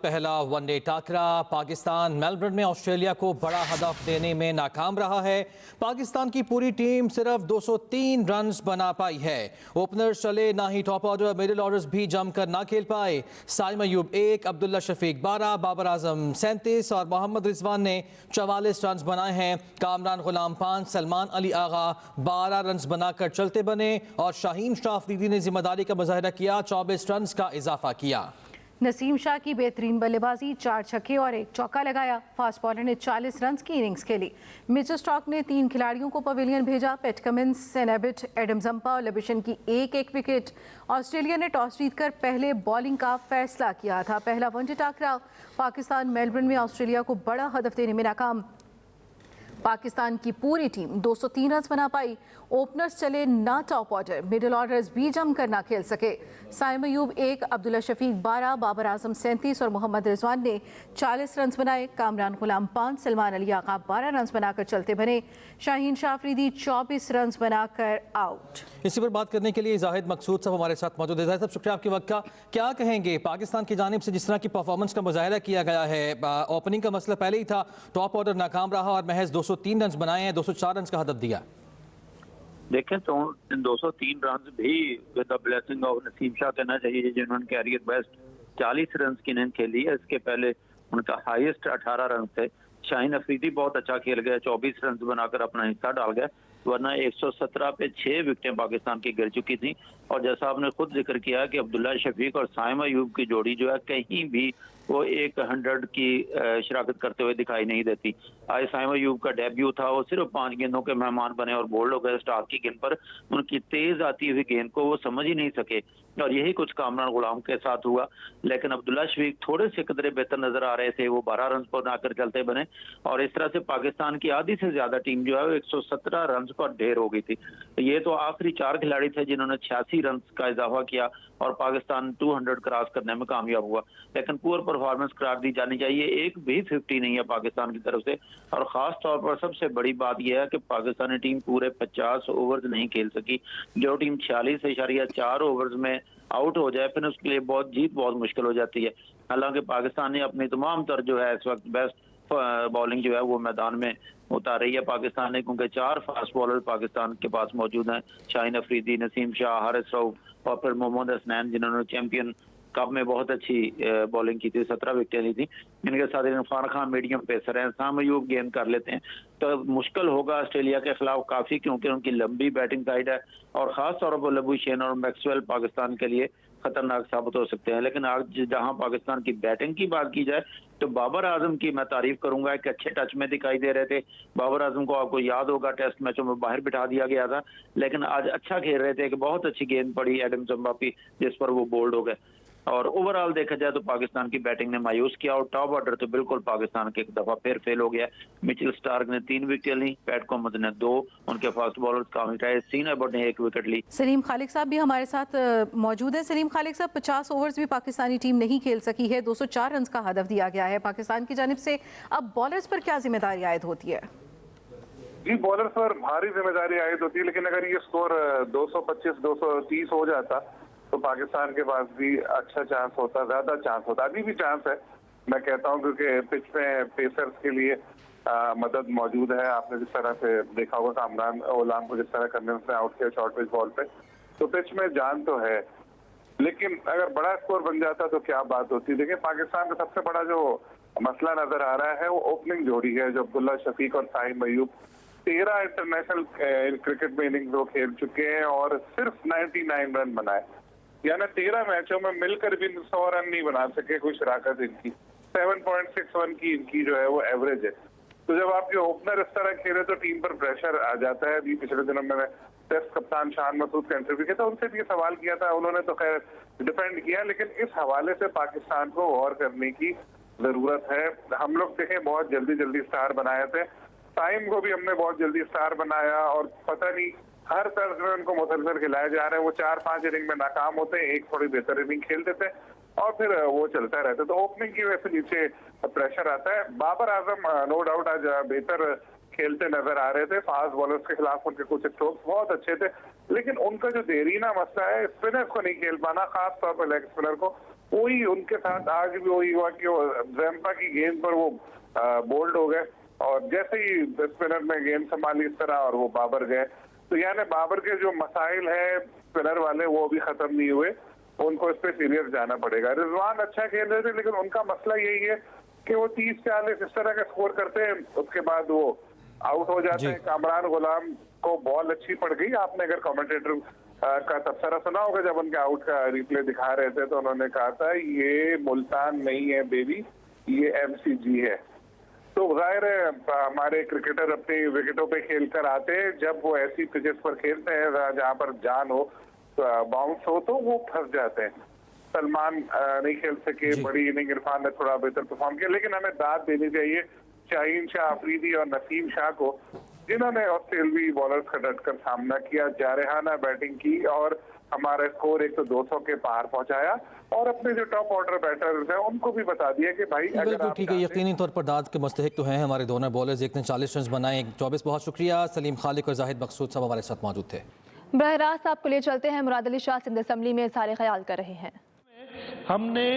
पहला one day टाकरा Pakistan Melbourne में Australia को बड़ा हदफ देने में नाकाम रहा है। पाकिस्तान की पूरी टीम सिर्फ 203 रन्स बना पाई है। ओपनर्स चले ना ही टॉप ऑर्डर, मिडिल ऑर्डर्स भी जमकर ना खेल पाए। साइम अयूब 1, अब्दुल्ला शफीक 12, बाबर आजम 37 और मोहम्मद रिजवान ने 44 रन्स बनाए हैं। कामरान गुलाम 5, सलमान अली आगा 12 रन्स बनाकर चलते बने और शाहीन शाह अफरीदी ने जिम्मेदारी का मुजाहिरा किया, 24 रन्स का इजाफा किया। नसीम शाह की बेहतरीन बल्लेबाजी, 4 छक्के और 1 चौका लगाया। फास्ट बॉलर ने 40 रन की इनिंग्स खेली। मिचेल स्टार्क ने 3 खिलाड़ियों को पवेलियन भेजा। PAT Cummins, Sen Abbott, Adam Zampa और लिबिशन की एक विकेट। ऑस्ट्रेलिया ने टॉस जीतकर पहले बॉलिंग का फैसला किया था। पहला वनडे टाकरा पाकिस्तान मेलबर्न में ऑस्ट्रेलिया को बड़ा हदफ देने में नाकाम। पाकिस्तान की पूरी टीम 203 रन बना पाई। ओपनर्स चले ना टॉप ऑर्डर, मिडिल ऑर्डर्स भी जमकर ना खेल सके। साइम अयूब 1, अब्दुल्ला शफीक 12, बाबर आजम 37 और मोहम्मद रिजवान ने 40 रन बनाए। कामरान गुलाम 5, सलमान अली आगा 12 रन बनाकर चलते बने। शाहीन शाह अफरीदी 24 रन बनाकर आउट। इसी पर बात करने के लिए जाहिद मकसूद साहब हमारे साथ मौजूद है। जाहिद साहब, शुक्रिया आपके वक्त का। क्या कहेंगे पाकिस्तान की जानिब से जिस तरह की परफॉर्मेंस का मुजाहिरा किया गया है? ओपनिंग का मसला पहले ही था, टॉप ऑर्डर नाकाम रहा और महज 203 रन बनाए हैं, 204 रन का हदफ दिया। देखें तो इन 203 रन भी with the blessing of Naseem Shah कहना चाहिए, जिन्होंने कैरियर बेस्ट 40 रन की इनिंग खेली है। इसके पहले उनका हाईएस्ट 18 रन थे। शाहीन अफरीदी बहुत अच्छा खेल गया, 24 रन बनाकर अपना हिस्सा डाल गया, वरना 117 पे 6 विकेटें पाकिस्तान की गिर चुकी थी। और जैसा आपने खुद जिक्र किया कि अब्दुल्ला शफीक और साइम अयूब की जोड़ी जो है कहीं भी वो 100 की शराकत करते हुए दिखाई नहीं देती। आज साइम अयूब का डेब्यू था, वो सिर्फ 5 गेंदों के मेहमान बने और बोल्ड हो गए। स्टार्क की गेंद पर उनकी तेज आती हुई गेंद को वो समझ ही नहीं सके और यही कुछ कामरान गुलाम के साथ हुआ। लेकिन अब्दुल्ला शफीक थोड़े से कदरे बेहतर नजर आ रहे थे, वो 12 रन पर आकर चलते बने और इस तरह से पाकिस्तान की आधी से ज्यादा टीम जो है वो 117 रन पर ढेर हो गई थी। ये तो आखिरी 4 खिलाड़ी थे जिन्होंने 86 रन का इजाफा किया और पाकिस्तान 200 क्रॉस करने में कामयाब हुआ। लेकिन पुअर परफॉर्मेंस करार दी जानी चाहिए, एक भी 50 नहीं है पाकिस्तान की तरफ से। और खास तौर पर सबसे बड़ी बात यह है कि पाकिस्तानी टीम पूरे 50 ओवर्स नहीं खेल सकी। जो टीम 46.4 ओवर्स में आउट हो जाए फिर उसके लिए जीत बहुत मुश्किल हो जाती है। हालांकि पाकिस्तान ने अपनी तमाम तर जो है इस वक्त बेस्ट बॉलिंग जो है वो मैदान में उतार रही है पाकिस्तान ने, क्योंकि 4 फास्ट बॉलर पाकिस्तान के पास मौजूद हैं। शाहीन अफरीदी, नसीम शाह, हारिस रऊफ और फिर मोहम्मद हसनैन, जिन्होंने चैंपियन कप में बहुत अच्छी बॉलिंग की थी, 17 विकेटें ली थी। इनके साथ इरफान खान मीडियम पेसर हैं, साइम अयूब गेंद कर लेते हैं, तो मुश्किल होगा ऑस्ट्रेलिया के खिलाफ काफी, क्योंकि उनकी लंबी बैटिंग साइड है और खास तौर पर लबुशेन और मैक्सवेल पाकिस्तान के लिए खतरनाक साबित हो सकते हैं। लेकिन आज जहां पाकिस्तान की बैटिंग की बात की जाए तो बाबर आजम की मैं तारीफ करूंगा, एक अच्छे टच में दिखाई दे रहे थे। बाबर आजम को आपको याद होगा टेस्ट मैचों में बाहर बिठा दिया गया था, लेकिन आज अच्छा खेल रहे थे कि बहुत अच्छी गेंद पड़ी एडम जंबापी जिस पर वो बोल्ड हो गए। और ओवरऑल देखा जाए तो पाकिस्तान की बैटिंग ने मायूस किया और टॉप ऑर्डर तो बिल्कुल पाकिस्तान के एक दफा फिर फेल हो गया। मिचेल स्टार्क ने 3 विकेट ली, पैट कमिंस ने 2, उनके फास्ट बॉलर्स काफी रहे। सीन एबट ने 1 विकेट ली। सलीम खालिक साहब भी हमारे साथ मौजूद है। सलीम खालिक साहब, 50 ओवर्स भी पाकिस्तानी टीम नहीं खेल सकी है, 204 रन का हदफ दिया गया है पाकिस्तान की जानिब से। अब बॉलर्स पर क्या जिम्मेदारी आयद होती है? जी, बॉलर्स पर भारी जिम्मेदारी आयद होती है, लेकिन अगर ये स्कोर 225-230 हो जाता तो पाकिस्तान के पास भी अच्छा चांस होता, ज्यादा चांस होता। अभी भी चांस है मैं कहता हूं, क्योंकि पिच में पेसर्स के लिए मदद मौजूद है। आपने जिस तरह से देखा होगा कामरान गुलाम को जिस तरह करने से आउट किया शॉर्ट पिच बॉल पे, तो पिच में जान तो है। लेकिन अगर बड़ा स्कोर बन जाता तो क्या बात होती। देखिए, पाकिस्तान का सबसे बड़ा जो मसला नजर आ रहा है वो ओपनिंग जोड़ी है, जो अब्दुल्ला शफीक और साइम अयूब। 13 इंटरनेशनल क्रिकेट में इनिंग्स वो खेल चुके हैं और सिर्फ 99 रन बनाए, यानी 13 मैचों में मिलकर भी 100 रन नहीं बना सके कोई शराकत इनकी। 7.61 की इनकी जो है वो एवरेज है। तो जब आपके ओपनर इस तरह खेले तो टीम पर प्रेशर आ जाता है। अभी पिछले दिनों में टेस्ट कप्तान शान मसूद का इंटरव्यू किया था, उनसे भी सवाल किया था, उन्होंने तो खैर डिफेंड किया, लेकिन इस हवाले से पाकिस्तान को गौर करने की जरूरत है। हम लोग देखें बहुत जल्दी स्टार बनाए थे, टाइम को भी हमने बहुत जल्दी स्टार बनाया और पता नहीं हर तर्ज में उनको मुसलसल खिलाए जा रहे हैं। वो 4-5 इनिंग में नाकाम होते हैं, एक थोड़ी बेहतर इनिंग खेल देते हैं और फिर वो चलता रहता है। तो ओपनिंग की वजह से नीचे प्रेशर आता है। बाबर आजम नो डाउट आज बेहतर खेलते नजर आ रहे थे, फास्ट बॉलर्स के खिलाफ उनके कुछ स्ट्रोक्स बहुत अच्छे थे, लेकिन उनका जो देरीना मसला है स्पिनर्स को नहीं खेल पाना, खास तौर पर लेग स्पिनर को, वही उनके साथ आज भी वही हुआ कि वो जैम्पा की गेंद पर वो बोल्ड हो गए और जैसे ही 10 मिनट में गेंद संभाली इस तरह और वो बाबर गए। तो यानी बाबर के जो मसाइल है स्पिनर वाले वो भी खत्म नहीं हुए, उनको इस पे सीरियस जाना पड़ेगा। रिजवान अच्छा खेल रहे थे लेकिन उनका मसला यही है कि वो 30-40 इस तरह का स्कोर करते हैं, उसके बाद वो आउट हो जाते हैं। कामरान गुलाम को बॉल अच्छी पड़ गई। आपने अगर कमेंटेटर का तबसरा सुना होगा जब उनके आउट का रिप्ले दिखा रहे थे तो उन्होंने कहा था ये मुल्तान नहीं है बेबी, ये MCG है। तो जाहिर है हमारे क्रिकेटर अपनी विकेटों पे खेल कर आते हैं, जब वो ऐसी पिचेस पर खेलते हैं जहाँ पर जान हो, बाउंस हो, तो वो फंस जाते हैं। सलमान नहीं खेल सके, बड़ी इनिंग इरफान ने थोड़ा बेहतर परफॉर्म किया, लेकिन हमें दाद देनी चाहिए शाहीन शाह अफरीदी और नसीम शाह को, जिन्होंने ऑस्ट्रेलवी बॉलर्स का डटकर सामना किया, जारहाना बैटिंग की और हमारा स्कोर एक तो 200 के पार पहुंचाया और अपने जो टॉप ऑर्डर बैटर्स हैं उनको भी बता दिया कि भाई बिल्कुल ठीक है। यकीनी तौर पर दाद के मुस्तहिक तो हैं हमारे दोनों बॉलर्स। एक ने 40 रन बनाए, 24। बहुत शुक्रिया। सलीम खालिक और जाहिद मकसूद साहब हमारे साथ मौजूद थे। बरह रास्त आपको लिए चलते हैं। मुराद अली शाह सिंध असम्बली में इज़हार ख्याल कर रहे हैं। हमने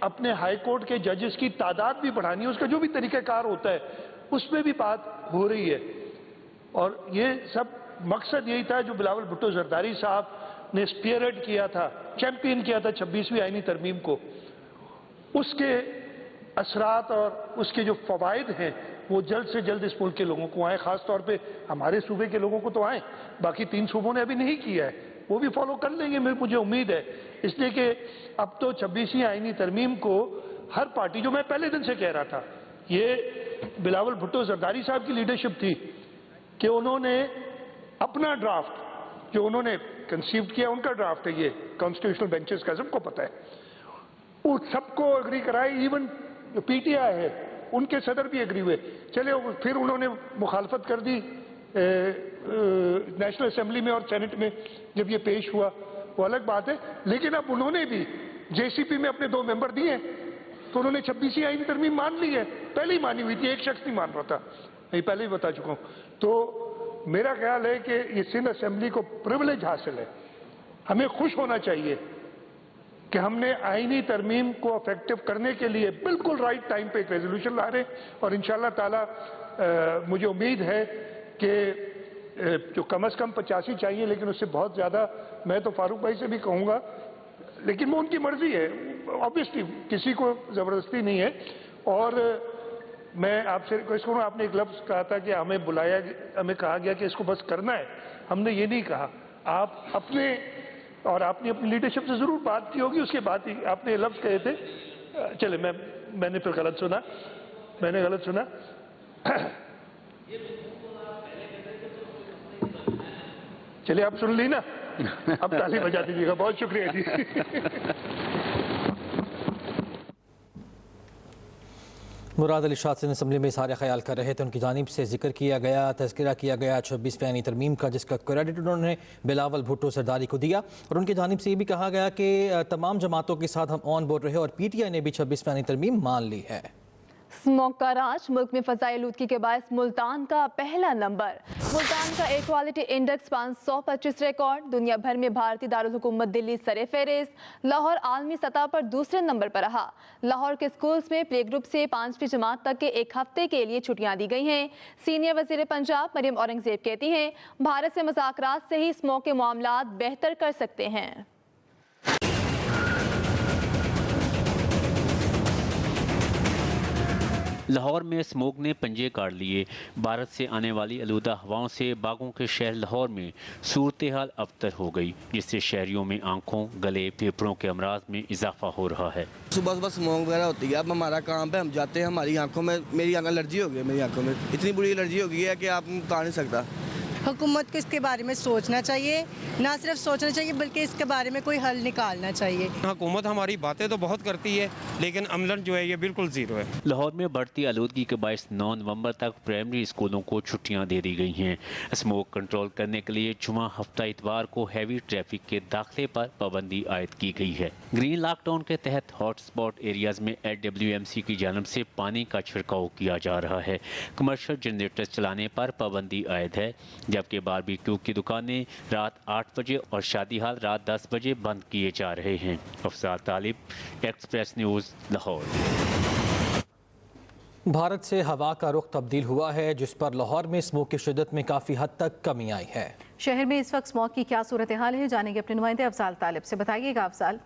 अपने हाई कोर्ट के जजेस की तादाद भी बढ़ानी है, उसका जो भी तरीक़ाकार होता है उसमें भी बात हो रही है। और ये सब मकसद यही था जो बिलावल भुट्टो जरदारी साहब ने स्पीयरहेड किया था, चैंपियन किया था 26वीं आईनी तरमीम को, उसके असरात और उसके जो फवायद हैं वो जल्द से जल्द इस मुल्क के लोगों को आए, ख़ास तौर पे हमारे सूबे के लोगों को तो आए, बाकी 3 सूबों ने अभी नहीं किया है, वो भी फॉलो कर लेंगे मुझे उम्मीद है। इसलिए कि अब तो 26वीं आईनी तरमीम को हर पार्टी, जो मैं पहले दिन से कह रहा था, ये बिलावल भुट्टो जरदारी साहब की लीडरशिप थी कि उन्होंने अपना ड्राफ्ट जो उन्होंने कंसीव किया, उनका ड्राफ्ट है ये कॉन्स्टिट्यूशनल बेंचेस का, सबको पता है, उस सबको एग्री कराए। इवन जो PTI है उनके सदर भी एग्री हुए। चले फिर उन्होंने मुखालफत कर दी नेशनल असेंबली में और सेनेट में जब ये पेश हुआ, वो अलग बात है। लेकिन अब उन्होंने भी JCP में अपने 2 मेंबर दिए, तो उन्होंने 26वीं आईनी तरमीम मान ली है। पहले ही मानी हुई थी, एक शख्स नहीं मान रहा था, मैं पहले ही बता चुका हूं। तो मेरा ख्याल है कि ये सिंध असेंबली को प्रिविलेज हासिल है। हमें खुश होना चाहिए कि हमने आईनी तरमीम को इफेक्टिव करने के लिए बिल्कुल राइट टाइम पे एक रेजोल्यूशन ला रहे हैं और इंशाल्लाह ताला मुझे उम्मीद है कि जो कम से कम 85 चाहिए, लेकिन उससे बहुत ज़्यादा मैं तो फारूक भाई से भी कहूँगा, लेकिन वो उनकी मर्जी है, ऑब्वियसली किसी को ज़बरदस्ती नहीं है। और मैं आपसे रिक्वेस्ट करूँ, आपने एक लफ्ज़ कहा था कि हमें बुलाया, हमें कहा गया कि इसको बस करना है, हमने ये नहीं कहा। आप अपने और आपने अपनी लीडरशिप से ज़रूर बात की होगी, उसके बाद ही आपने लफ्ज़ कहे थे। चले मैंने फिर गलत सुना, मैंने गलत सुना। चलिए आप सुन ली ना, अब ताली बजा दीजिएगा। बहुत शुक्रिया जी। मुराद अली शाह सिंध असम्बली में इज़हार ख्याल कर रहे थे। उनकी जानिब से जिक्र किया गया, तज़किरा किया गया 26वीं आईनी तरमीम का, जिसका क्रेडिट उन्होंने बिलावल भुट्टो जरदारी को दिया। और उनकी जानिब से ये भी कहा गया कि तमाम जमातों के साथ हम ऑन बोर्ड रहे और PTI ने भी 26वीं आईनी तरमीम मान ली है। स्मोक का राज, मुल्क में फ़ज़ाई आलूदगी के बायस मुल्तान का पहला नंबर। मुल्तान का एयर क्वालिटी इंडेक्स 525 रिकॉर्ड। दुनिया भर में भारतीय दारुल हुकूमत दिल्ली सरे फहरिस्त। लाहौर आलमी सतह पर दूसरे नंबर पर रहा। लाहौर के स्कूल्स में प्ले ग्रुप से 5वीं जमात तक के 1 हफ्ते के लिए छुट्टियां दी गई हैं। सीनियर वज़ीर पंजाब मरियम औरंगज़ेब कहती हैं, भारत से मुज़ाकरात से ही स्मोक के मामलात बेहतर कर सकते हैं। लाहौर में स्मोक ने पंजे काट लिए। भारत से आने वाली आलूदा हवाओं से बागों के शहर लाहौर में सूरत हाल अबतर हो गई, जिससे शहरियों में आंखों, गले, फेफड़ों के अमराज में इजाफा हो रहा है। सुबह सुबह स्मोक वगैरह होती है। अब हमारा काम पे हम जाते हैं, हमारी आंखों में, मेरी आंख एलर्जी हो गई, मेरी आंखों में इतनी बुरी एलर्जी हो गई है कि आप बता नहीं सकता। हुकूमत को इसके बारे में सोचना चाहिए, ना सिर्फ सोचना चाहिए बल्कि इसके बारे में कोई हल निकालना चाहिए। हुकूमत हमारी बातें तो बहुत करती है, लेकिन अमलन जो है ये बिल्कुल ज़ीरो है। लाहौर में बढ़ती आलूदगी के बायस 9 नवंबर तक प्राइमरी स्कूलों को छुट्टियां दे दी गई हैं। स्मोक कंट्रोल करने के लिए जुमा हफ्ता इतवार को हैवी ट्रैफिक के दाखिले पर पाबंदी आयद की गई है। ग्रीन लॉकडाउन के तहत हॉटस्पॉट एरियाज में LWMC की जानब से पानी का छिड़काव किया जा रहा है। कमर्शियल जनरेटर चलाने पर पाबंदी आयद है। जबकि बारबेक्यू की दुकानें रात 8 बजे और शादी हाल रात 10 बजे बंद किए जा रहे हैं। अफसार तालिब, एक्सप्रेस न्यूज़, लाहौर। भारत से हवा का रुख तब्दील हुआ है, जिस पर लाहौर में स्मोक की शिद्दत में काफ़ी हद तक कमी आई है। शहर में इस वक्त स्मोक की क्या सूरत हाल है, जानेंगे अपने नुमाइंदे अफजाल तालिब से। बताइएगा अफजाल।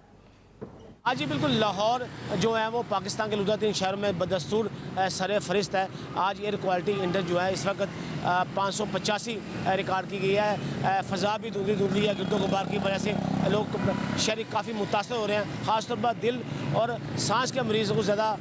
आज जी बिल्कुल लाहौर जो है वो पाकिस्तान के 3 शहरों में बदस्तूर सर फहरिस्त है। आज एयर क्वालिटी इंडेक्स जो है इस वक्त 585 रिकॉर्ड की गई है। फ़ज़ा भी धुंधली धुंधली है, गिरदो गुबार की वजह से लोग शहरी काफ़ी मुतासर हो रहे हैं। ख़ासतौर पर दिल और सांस के मरीज़ों को ज़्यादा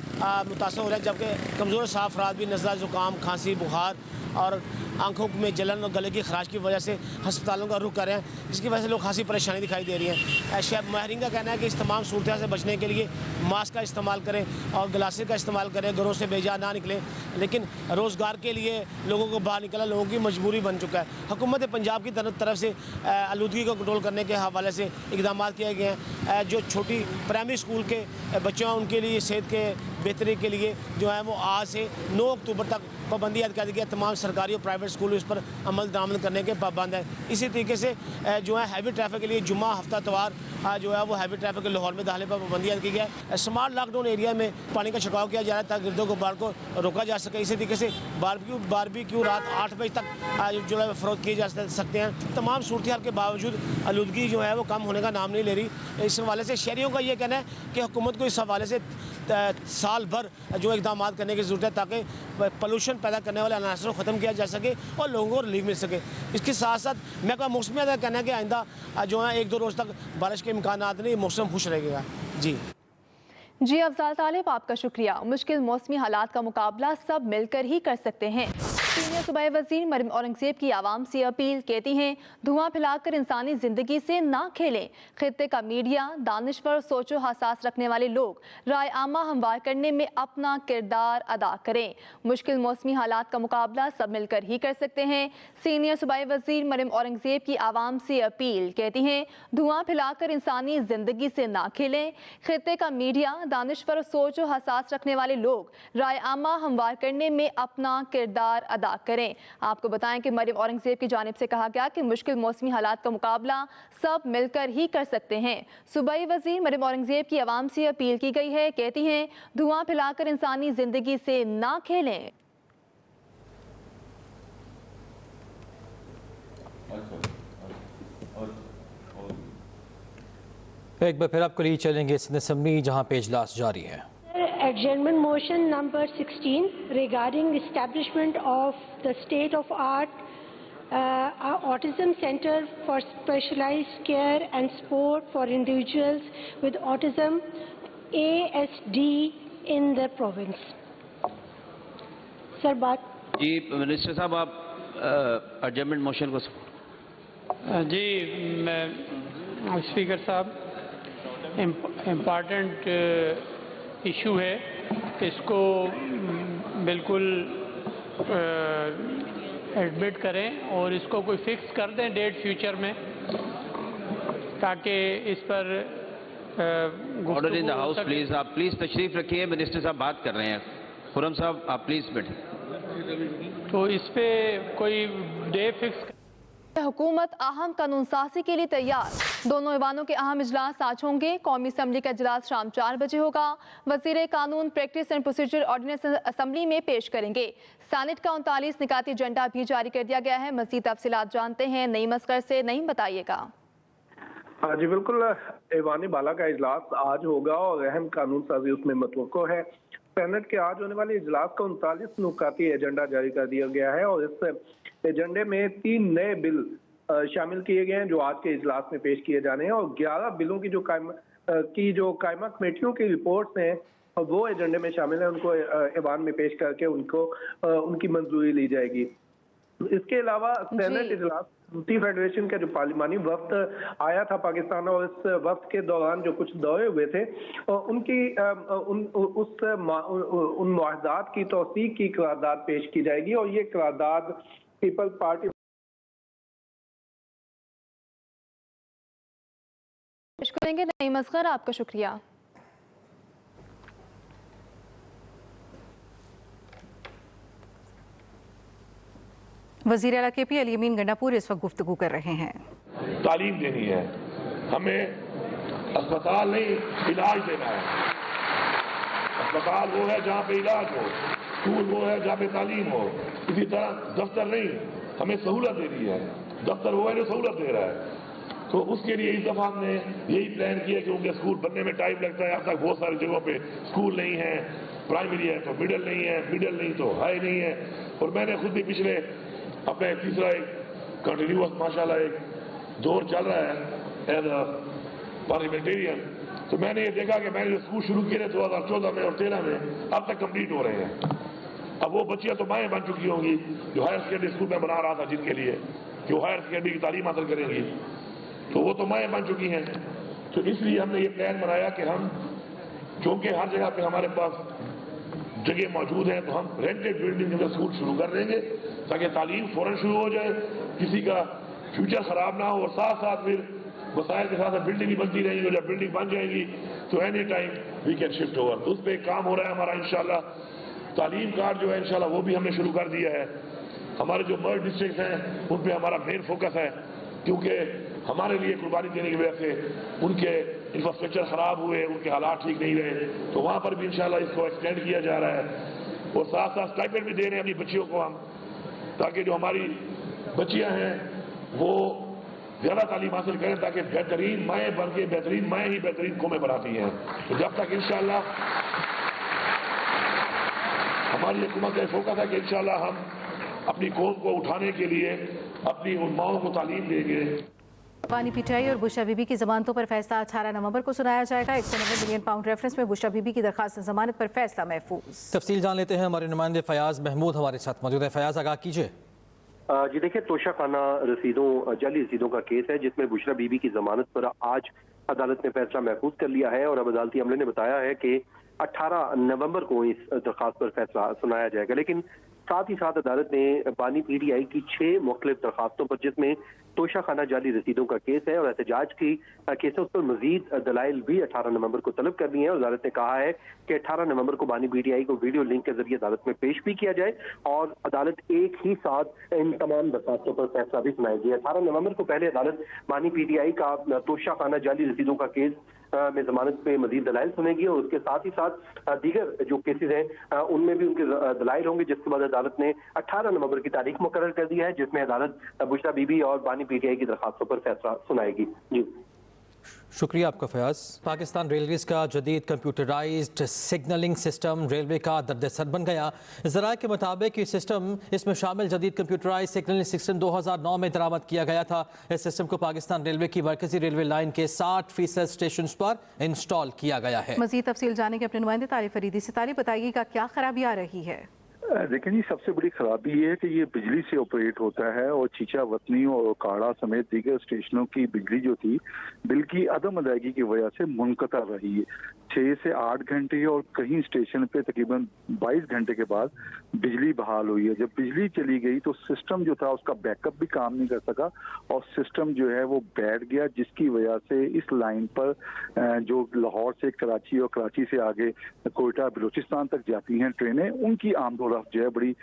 मुतासर हो रहे हैं, जबकि कमज़ोर साफ अफराद भी नज़ला, ज़ुकाम, खांसी, बुखार और आंखों में जलन और गले की खराश की वजह से हस्पतालों का रुख कर रहे हैं, जिसकी वजह से लोग खासी परेशानी दिखाई दे रही है। शहर माहरीन का कहना है कि इस तमाम सूरत से बचने के लिए मास्क का इस्तेमाल करें और ग्लासेस का इस्तेमाल करें, घरों से बेजा ना निकलें। लेकिन रोज़गार के लिए लोगों को बाहर निकलना लोगों की मजबूरी बन चुका है। हुकूमत पंजाब की तरफ से आलूदगी को कंट्रोल करने के हवाले से इकदाम किए गए हैं। जो छोटी प्राइमरी स्कूल के बच्चे हैं उनके लिए सेहत के बेहतरी के लिए जो है वो आज से 9 अक्टूबर तक पाबंदी आयद कर दी गई। तमाम सरकारी और प्राइवेट स्कूल इस पर अमल दरामद करने के पाबंद है। इसी तरीके से जो है हैवी ट्रैफिक के लिए जुम्मा हफ्ता तवार जो है वो हैवी ट्रैफिक के लाहौर में दाखिले पर पाबंदी आयद की गई है। स्मार्ट लॉकडाउन एरिया में पानी का छिड़काव किया जा रहा है ताकि गिरदो गुबार को रोका जा सके। इसी तरीके से बारबेक्यू रात 8 बजे तक जो है फरोख्त किए जा सकते हैं। तमाम सूरत हाल के बावजूद आलूदगी जो है वो कम होने का नाम नहीं ले रही। इस हवाले से शहरियों का ये कहना है कि हुकूमत को इस हवाले से साल भर जो इकदाम करने की ज़रूरत है ताकि पोल्यूशन पैदा करने वाले अनासर को ख़त्म किया जा सके और लोगों को रिलीफ मिल सके। इसके साथ साथ मैं मौसमिया का कहना है कि आइंदा जो है 1-2 रोज़ तक बारिश के इम्कान नहीं, मौसम खुश रहेगा। जी अफजाल तालिब, आपका शुक्रिया। मुश्किल मौसमी हालात का मुकाबला सब मिलकर ही कर सकते हैं। सीनियर सूबाई वज़ीर मरियम औरंगज़ेब की आवाम से अपील, कहती हैं धुआं फैलाकर इंसानी ज़िंदगी से ना खेलें। खित्ते का मीडिया, दानिश्वर, सोचो हसास रखने वाले लोग राय आमा हमवार करने में अपना किरदार अदा करें। मुश्किल मौसमी हालात का मुकाबला सब मिलकर ही कर सकते हैं। सीनियर सूबाई वज़ीर मरियम औरंगज़ेब की आवाम से अपील, कहती हैं धुआं फैलाकर इंसानी ज़िंदगी से ना खेलें। खित्ते का मीडिया, दानिश्वर, सोचो हसास रखने वाले लोग राय आमा हमवार करने में अपना किरदार अदा करें। आपको बताएं कि मरियम औरंगज़ेब की जानिब से कहा गया कि मुश्किल मौसमी हालात का मुकाबला सब मिलकर ही कर सकते हैं। सूबाई वज़ीर मरियम औरंगज़ेब की आवाम से अपील की गई है, कहती हैं धुआं फैलाकर इंसानी ज़िंदगी से ना खेलें। एक बार फिर आपको लिए चलेंगे सिंध असेंबली, जहां पे इजलास जारी है। Adjournment motion number 16 regarding establishment of the state-of-art autism center for specialized care and support for individuals with autism ASD in the province. Sir बात जी मिनिस्टर साहब, आप एडजर्नमेंट मोशन को जी मैं स्पीकर साहब, इम्पॉर्टेंट इशू है, इसको बिल्कुल एडमिट करें और इसको कोई फिक्स कर दें डेट फ्यूचर में, ताकि इस पर order in the house please. आप प्लीज तशरीफ रखिए, मिनिस्टर साहब बात कर रहे हैं। खुरम साहब आप प्लीज बैठे। तो इस पे कोई डे फिक्स। हुकूमत अहम कानून साजी के लिए तैयार। दोनों ऐवानों के अहम इजलास आज होंगे। कौमी असम्बली का इजलास शाम 4 बजे होगा। वजीर कानून practice and procedure ordinance assembly में पेश करेंगे। सैनेट का 39 निकाती एजेंडा भी जारी कर दिया गया है। मज़ीद तफसीलात जानते हैं नईम असगर से। नईम, बताइएगा। हाँ जी बिल्कुल, ऐवान बाला का इजलास आज होगा और अहम कानून साजी उसमें मतवक्को है। सेनेट के आज होने वाले इजलास का 39 नुकाती एजेंडा जारी कर दिया गया है और इस एजेंडे में 3 नए बिल शामिल किए गए हैं जो आज के इजलास में पेश किए जाने हैं और 11 बिलों की जो कायमा कमेटियों की रिपोर्ट्स हैं वो एजेंडे में शामिल है। उनको ऐवान में पेश करके उनकी मंजूरी ली जाएगी। इसके अलावा सेनेट इजलास फेडरेशन का जो पार्लिमानी वफ्द आया था पाकिस्तान और इस वफ्द के दौरान जो कुछ दौरे हुए थे उन मुआहदात की तौसीक की करारदाद पेश की जाएगी और ये करारदाद पीपल्स पार्टी पेश करेंगे। नईम असगर, आपका शुक्रिया। वज़ीर आला KP अली अमीन गंडापुर इस वक्त गुफ्तगू कर रहे हैं। तालीम देनी है, हमें अस्पताल नहीं इलाज देना है। अस्पताल वो है जहाँ पे इलाज हो, स्कूल वो है जहाँ पे तालीम हो। इसी तरह दफ्तर नहीं, हमें सहूलत देनी है। दफ्तर वो है जो सहूलत दे रहा है। तो उसके लिए इस दफा हमने यही प्लान किया कि उनके स्कूल बनने में टाइम लगता है। अब तक बहुत सारी जगहों पे स्कूल नहीं है, प्राइमरी है तो मिडिल नहीं है, मिडिल नहीं तो हाई नहीं है। और मैंने खुद भी पिछले अपने तीसरा एक कंटिन्यूअस माशाल्लाह एक दौर चल रहा है एज अ पार्लियामेंटेरियन, तो मैंने ये देखा कि मैंने जो स्कूल शुरू किए थे 2014 में और 13 में अब तक कंप्लीट हो रहे हैं। अब वो बच्चियां तो माएँ बन चुकी होंगी जो हायर सेकेंडरी स्कूल में बना रहा था, जिनके लिए जो हायर सेकेंडरी की तालीम हासिल करेंगी, तो वो तो माएँ बन चुकी हैं। तो इसलिए हमने ये प्लान बनाया कि हम, क्योंकि हर जगह पे हमारे पास जगह मौजूद है, तो हम रेंटेड बिल्डिंग में स्कूल शुरू कर देंगे ताकि तालीम फौरन शुरू हो जाए, किसी का फ्यूचर खराब ना हो। और साथ साथ फिर वसाइल के साथ बिल्डिंग भी बनती रहेंगी, जब बिल्डिंग बन जाएंगी तो any time we can shift over. तो उस पर काम हो रहा है हमारा इंशाल्लाह। तालीम कार्ड जो है इंशाल्लाह वो भी हमने शुरू कर दिया है। हमारे जो मर्ज डिस्ट्रिक्ट हैं उन पर हमारा मेन फोकस है, क्योंकि हमारे लिए कुर्बानी देने की वजह से उनके इंफ्रास्ट्रक्चर खराब हुए, उनके हालात ठीक नहीं रहे, तो वहाँ पर भी इंशाल्लाह इसको एक्सटेंड किया जा रहा है। और साथ साथ स्टाइपेंड भी दे रहे हैं अपनी बच्चियों को हम, ताकि जो हमारी बच्चियाँ हैं वो ज़्यादा तालीम हासिल करें, ताकि बेहतरीन माएँ बन के बेहतरीन माएँ ही बेहतरीन कौमें बनाती हैं। तो जब तक इंशाल्लाह हमारी हुकूमत का फोकस है कि इंशाल्लाह हम अपनी कौम को उठाने के लिए अपनी उन माओं को तालीम देंगे। बानी पीटीआई और बुशरा बीबी की जमानतों पर फैसला 18 नवंबर को सुनाया जाएगा। 190 मिलियन पाउंड रेफरेंस में बुशरा बीबी की दरखास्त जमानत पर फैसला महफूज। तफसील जान लेते हैं, हमारे नुमाइंदे फयाज महमूद हमारे साथ मौजूद है। फयाज, आगाह कीजिए। जी देखिए, तोशा खाना रसीदों जाली रसीदों का केस है जिसमें बुशरा बीबी की जमानत पर आज अदालत ने फैसला महफूज कर लिया है। और अब अदालती अमले ने बताया है कि 18 नवंबर को इस दरखास्त पर फैसला सुनाया जाएगा। लेकिन साथ ही साथ अदालत ने बानी पीटीआई की 6 मुख्तलिफ दरखास्तों पर, जिसमें तोशा खाना जाली रसीदों का केस है और एहतजाज की केस है, उस पर मजीद दलाइल भी 18 नवंबर को तलब करनी है। और अदालत ने कहा है कि 18 नवंबर को बानी पीटीआई को वीडियो लिंक के जरिए अदालत में पेश भी किया जाए और अदालत एक ही साथ इन तमाम दरखास्तों पर फैसला भी सुनाएगी। 18 नवंबर को पहले अदालत बानी पीटीआई का तोशा खाना जाली रसीदों का केस में जमानत पे मजीद दलाइल सुनेगी और उसके साथ ही साथ दीगर जो केसेस हैं उनमें भी उनके दलाइल होंगे, जिसके बाद अदालत ने 18 नवंबर की तारीख मुकर्रर कर दी है, जिसमें अदालत बुशरा बीबी और बानी पीटीआई की दरखास्तों पर फैसला सुनाएगी। जी शुक्रिया आपका फयाज। पाकिस्तान रेलवेज का जदीद कंप्यूटराइज्ड सिग्नलिंग सिस्टम रेलवे का दर्द-ए-सर बन गया। ज़राए के मुताबिक ये सिस्टम, इसमें शामिल जदीद कंप्यूटराइज्ड सिग्नलिंग सिस्टम 2009 में दरामद किया गया था। इस सिस्टम को पाकिस्तान रेलवे की मरकजी रेलवे लाइन के 60% स्टेशन पर इंस्टॉल किया गया है। मजीद तफसील जाने के अपने नुमाइंदे तारिफ फरीदी से। तारिफ, बताइएगा क्या खराबी आ रही है? देखिए जी, सबसे बड़ी खराबी ये है कि ये बिजली से ऑपरेट होता है और चीचा वतनी और काड़ा समेत दीगर स्टेशनों की बिजली जो थी बिल की अदम अदायगी की वजह से मुनक़ता रही है। 6 से 8 घंटे और कहीं स्टेशन पे तकरीबन 22 घंटे के बाद बिजली बहाल हुई है। जब बिजली चली गई तो सिस्टम जो था उसका बैकअप भी काम नहीं कर सका और सिस्टम जो है वो बैठ गया, जिसकी वजह से इस लाइन पर जो लाहौर से कराची और कराची से आगे कोयटा बलूचिस्तान तक जाती हैं ट्रेनें, उनकी आमदोरफ्त जो है बड़ी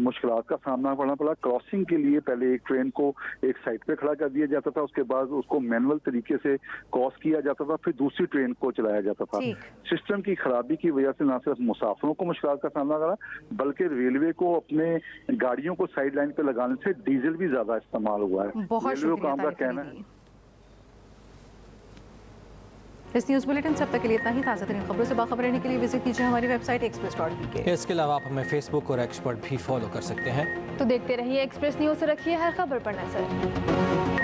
मुश्किलात का सामना करना पड़ा। क्रॉसिंग के लिए पहले एक ट्रेन को एक साइड पे खड़ा कर दिया जाता था, उसके बाद उसको मैनुअल तरीके से क्रॉस किया जाता था, फिर दूसरी ट्रेन को चलाया जाता था। सिस्टम की खराबी की वजह से न सिर्फ मुसाफिरों को मुश्किलात का सामना करा, बल्कि रेलवे को अपने गाड़ियों को साइड लाइन पे लगाने से डीजल भी ज्यादा इस्तेमाल हुआ है। रेलवे काम का कहना है। इस न्यूज़ बुलेटिन से अब तक के लिए इतना ही। ताज़ा तरीन खबरों से बाखबर रहने के लिए विजिट कीजिए हमारी वेबसाइट express.pk। इसके अलावा आप हमें फेसबुक और एक्स पर भी फॉलो कर सकते हैं। तो देखते रहिए एक्सप्रेस न्यूज़, से रखिए हर खबर पर नजर।